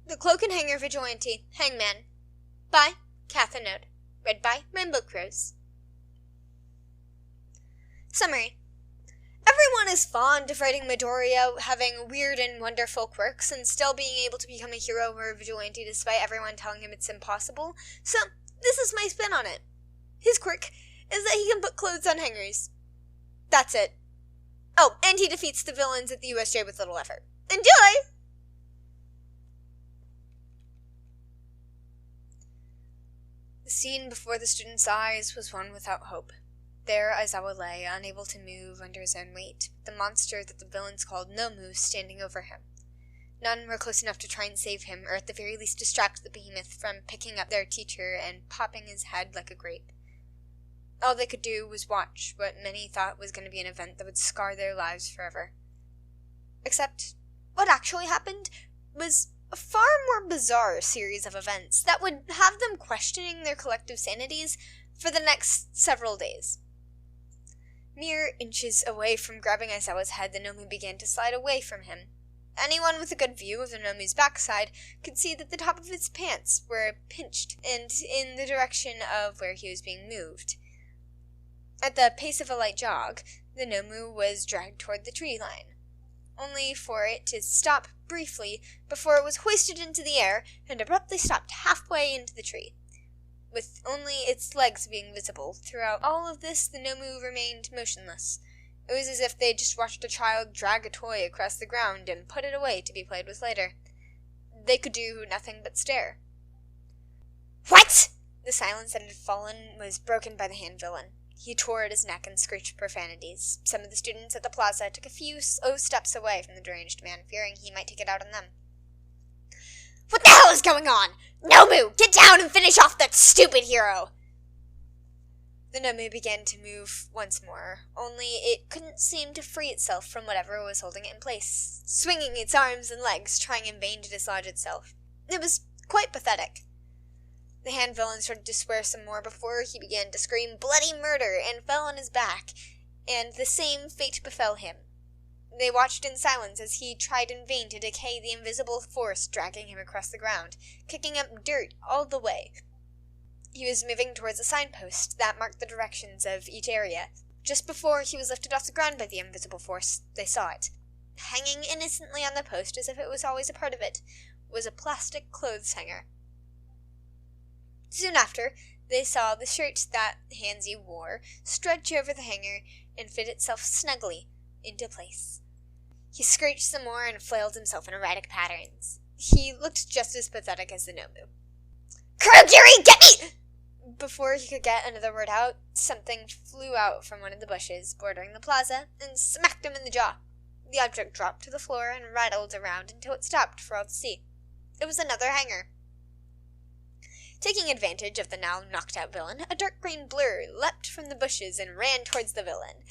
The Cloak and Hanger Vigilante, Hangman, by Catherine Node, read by Rainbow Crows. Summary. Everyone is fond of writing Midoriya having weird and wonderful quirks and still being able to become a hero or a vigilante despite everyone telling him it's impossible, so this is my spin on it. His quirk is that he can put clothes on hangers. That's it. Oh, and he defeats the villains at the USJ with little effort. Enjoy! The scene before the student's eyes was one without hope. There Aizawa lay, unable to move under his own weight, the monster that the villains called Nomu standing over him. None were close enough to try and save him, or at the very least distract the behemoth from picking up their teacher and popping his head like a grape. All they could do was watch what many thought was going to be an event that would scar their lives forever. Except, what actually happened was a far more bizarre series of events that would have them questioning their collective sanities for the next several days. Mere inches away from grabbing Aizawa's head, the Nomu began to slide away from him. Anyone with a good view of the Nomu's backside could see that the top of his pants were pinched and in the direction of where he was being moved. At the pace of a light jog, the Nomu was dragged toward the tree line, only for it to stop briefly before it was hoisted into the air and abruptly stopped halfway into the tree. With only its legs being visible, throughout all of this the Nomu remained motionless. It was as if they had just watched a child drag a toy across the ground and put it away to be played with later. They could do nothing but stare. What? The silence that had fallen was broken by the hand villain. He tore at his neck and screeched profanities. Some of the students at the plaza took a few slow steps away from the deranged man, fearing he might take it out on them. What the hell is going on? Nomu, get down and finish off that stupid hero! The Nomu began to move once more, only it couldn't seem to free itself from whatever was holding it in place, swinging its arms and legs, trying in vain to dislodge itself. It was quite pathetic. The hand villain started to swear some more before he began to scream bloody murder and fell on his back, and the same fate befell him. They watched in silence as he tried in vain to decay the invisible force dragging him across the ground, kicking up dirt all the way. He was moving towards a signpost that marked the directions of each area. Just before he was lifted off the ground by the invisible force, they saw it. Hanging innocently on the post, as if it was always a part of it, was a plastic clothes hanger. Soon after, they saw the shirt that Hansi wore stretch over the hanger and fit itself snugly into place. He screeched some more and flailed himself in erratic patterns. He looked just as pathetic as the Nomu. Kurogiri, get me! Before he could get another word out, something flew out from one of the bushes bordering the plaza and smacked him in the jaw. The object dropped to the floor and rattled around until it stopped for all to see. It was another hanger. Taking advantage of the now knocked-out villain, a dark green blur leapt from the bushes and ran towards the villain.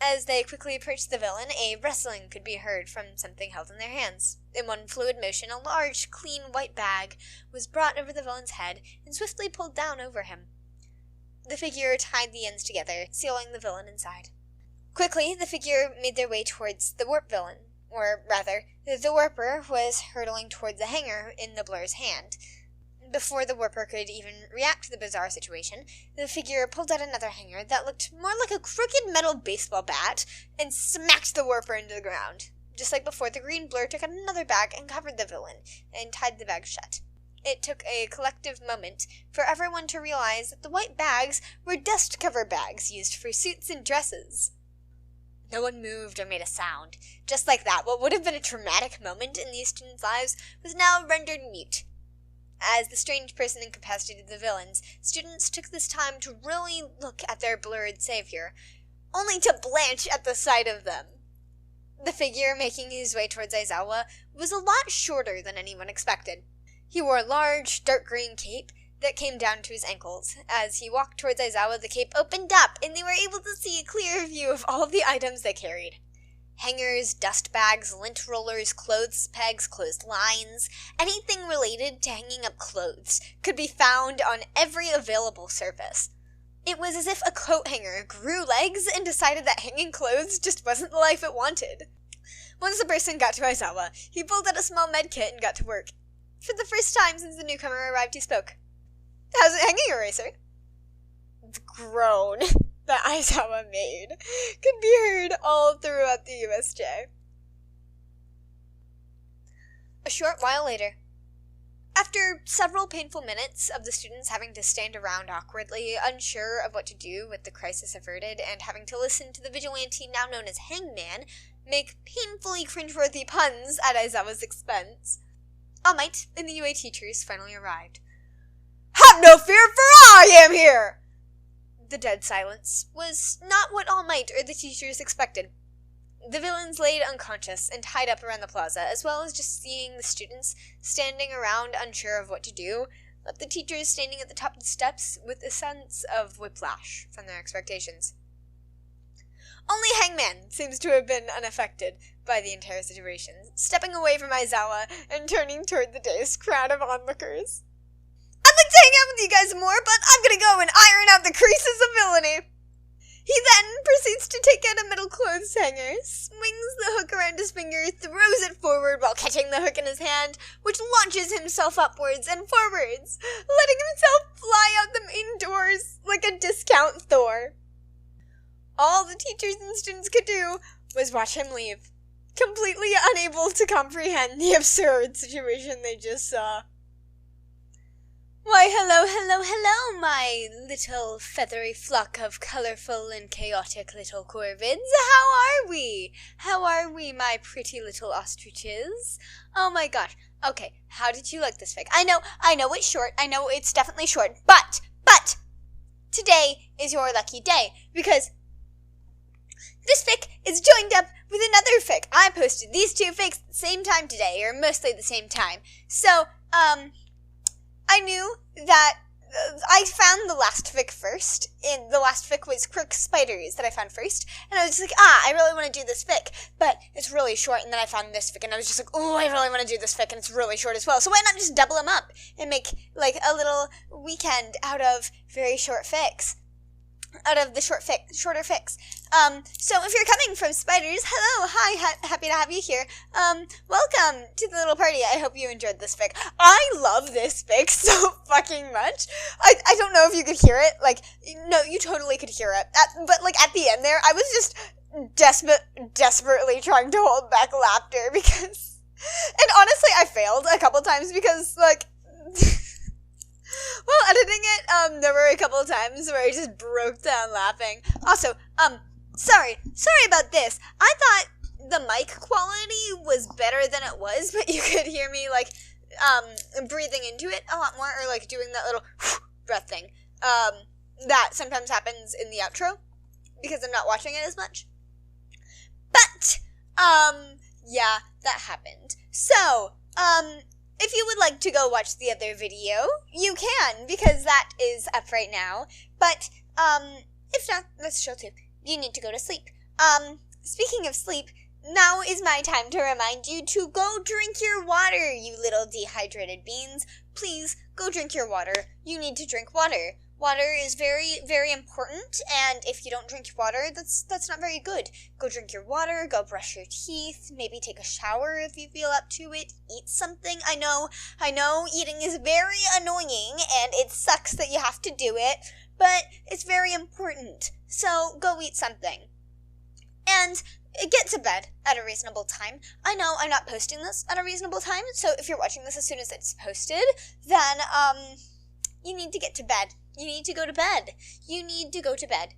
As they quickly approached the villain, a rustling could be heard from something held in their hands. In one fluid motion, a large, clean white bag was brought over the villain's head and swiftly pulled down over him. The figure tied the ends together, sealing the villain inside. Quickly, the figure made their way towards the warp villain, or rather, the warper was hurtling toward the hanger in the blur's hand. Before the warper could even react to the bizarre situation, the figure pulled out another hanger that looked more like a crooked metal baseball bat and smacked the warper into the ground. Just like before, the green blur took another bag and covered the villain, and tied the bag shut. It took a collective moment for everyone to realize that the white bags were dust cover bags used for suits and dresses. No one moved or made a sound. Just like that, what would have been a traumatic moment in these students' lives was now rendered mute. As the strange person incapacitated the villains, students took this time to really look at their blurred savior, only to blanch at the sight of them. The figure making his way towards Aizawa was a lot shorter than anyone expected. He wore a large, dark green cape that came down to his ankles. As he walked towards Aizawa, the cape opened up, and they were able to see a clear view of all the items they carried. Hangers, dust bags, lint rollers, clothes pegs, clotheslines, anything related to hanging up clothes could be found on every available surface. It was as if a coat hanger grew legs and decided that hanging clothes just wasn't the life it wanted. Once the person got to Aizawa, he pulled out a small med kit and got to work. For the first time since the newcomer arrived, he spoke. "How's it hanging, Eraser?" The groan that Aizawa made could be heard all throughout the USJ. A short while later, after several painful minutes of the students having to stand around awkwardly, unsure of what to do with the crisis averted, and having to listen to the vigilante now known as Hangman make painfully cringeworthy puns at Aizawa's expense, All Might and the UA teachers finally arrived. "Have no fear, for I am here!" The dead silence was not what All Might or the teachers expected. The villains laid unconscious and tied up around the plaza, as well as just seeing the students standing around unsure of what to do, left the teachers standing at the top of the steps with a sense of whiplash from their expectations. Only Hangman seems to have been unaffected by the entire situation, stepping away from Aizawa and turning toward the dazed crowd of onlookers. "I'd like to hang out with you guys more, but I'm gonna go and iron out the creases of villainy." He then proceeds to take out a metal clothes hanger, swings the hook around his finger, throws it forward while catching the hook in his hand, which launches himself upwards and forwards, letting himself fly out the main doors like a discount Thor. All the teachers and students could do was watch him leave, completely unable to comprehend the absurd situation they just saw. "Why, hello, my little feathery flock of colorful and chaotic little corvids. How are we, my pretty little ostriches? Oh my gosh. Okay, how did you like this fic? I know it's short. I know it's definitely short. But, today is your lucky day, because this fic is joined up with another fic. I posted these two fics at the same time today, or mostly the same time. So, I knew that I found the last fic first. The last fic was Quirk Spiders that I found first. And I was just like, I really want to do this fic, but it's really short. And then I found this fic and I was just like, oh, I really want to do this fic and it's really short as well. So why not just double them up and make like a little weekend out of very short fics? Out of the shorter fics. So if you're coming from Spiders, hello, hi, happy to have you here. Welcome to the little party. I hope you enjoyed this fic. I love this fic so fucking much. I don't know if you could hear it. Like, no, you totally could hear it. But like at the end there, I was just desperately trying to hold back laughter because, and honestly, I failed a couple times because like, while editing it, there were a couple of times where I just broke down laughing. Also, sorry about this. I thought the mic quality was better than it was, but you could hear me, like, breathing into it a lot more, or, like, doing that little breath thing. That sometimes happens in the outro, because I'm not watching it as much. But, yeah, that happened. So, if you would like to go watch the other video, you can, because that is up right now. But, if not, that's chill too. You need to go to sleep. Speaking of sleep, now is my time to remind you to go drink your water, you little dehydrated beans. Please, go drink your water. You need to drink water. Water is very, very important, and if you don't drink your water, that's not very good. Go drink your water, go brush your teeth, maybe take a shower if you feel up to it, eat something. I know, eating is very annoying, and it sucks that you have to do it, but it's very important. So, go eat something. And get to bed at a reasonable time. I know I'm not posting this at a reasonable time, so if you're watching this as soon as it's posted, then, you need to get to bed. You need to go to bed. You need to go to bed.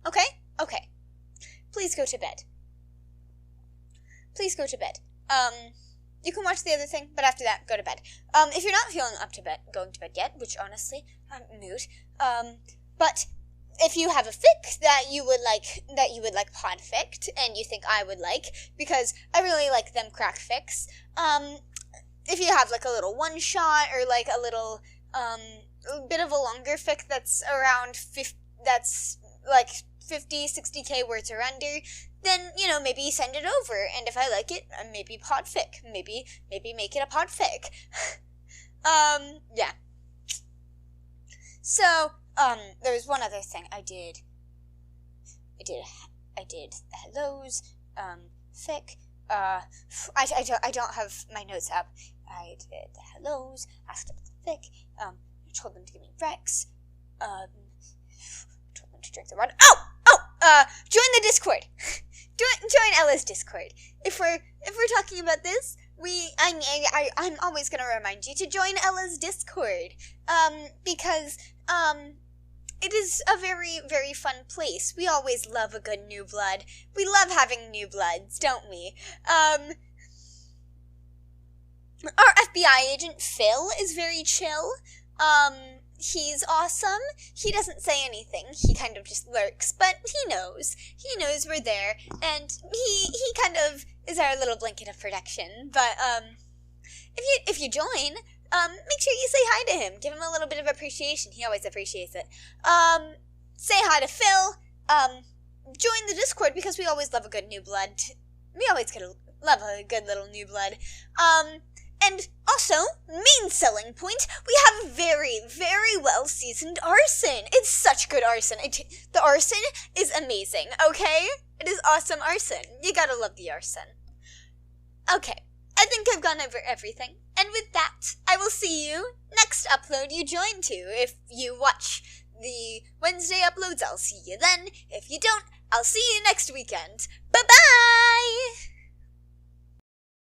Okay? Okay. Please go to bed. Please go to bed. You can watch the other thing, but after that, go to bed. If you're not feeling up to bed, going to bed yet, which honestly, I'm mood. But if you have a fic that you would like PODFIC, and you think I would like, because I really like them crack fics, if you have like a little one shot, or like a little, a bit of a longer fic that's around 50, that's like 50, 60k words or under, then, you know, maybe send it over, and if I like it, maybe PODFIC, maybe make it a PODFIC. Yeah. So, there was one other thing I did Hello's, fic, I don't have my notes up. I did the hellos, asked about the Vic, told them to give me Rex, told them to drink the water. Join the Discord. Join Ella's Discord. If we're talking about this, I'm always gonna remind you to join Ella's Discord, because, it is a very, very fun place. We always love a good new blood. We love having new bloods, don't we? Our FBI agent, Phil, is very chill. He's awesome. He doesn't say anything. He kind of just lurks, but he knows. He knows we're there, and he kind of is our little blanket of protection. But, if you join, make sure you say hi to him. Give him a little bit of appreciation. He always appreciates it. Say hi to Phil. Join the Discord because we always love a good new blood. We always love a good little new blood. And also, main selling point, we have very, very well seasoned arson. It's such good arson. The arson is amazing, okay? It is awesome arson. You gotta love the arson. Okay, I think I've gone over everything. And with that, I will see you next upload you join to. If you watch the Wednesday uploads, I'll see you then. If you don't, I'll see you next weekend. Bye-bye!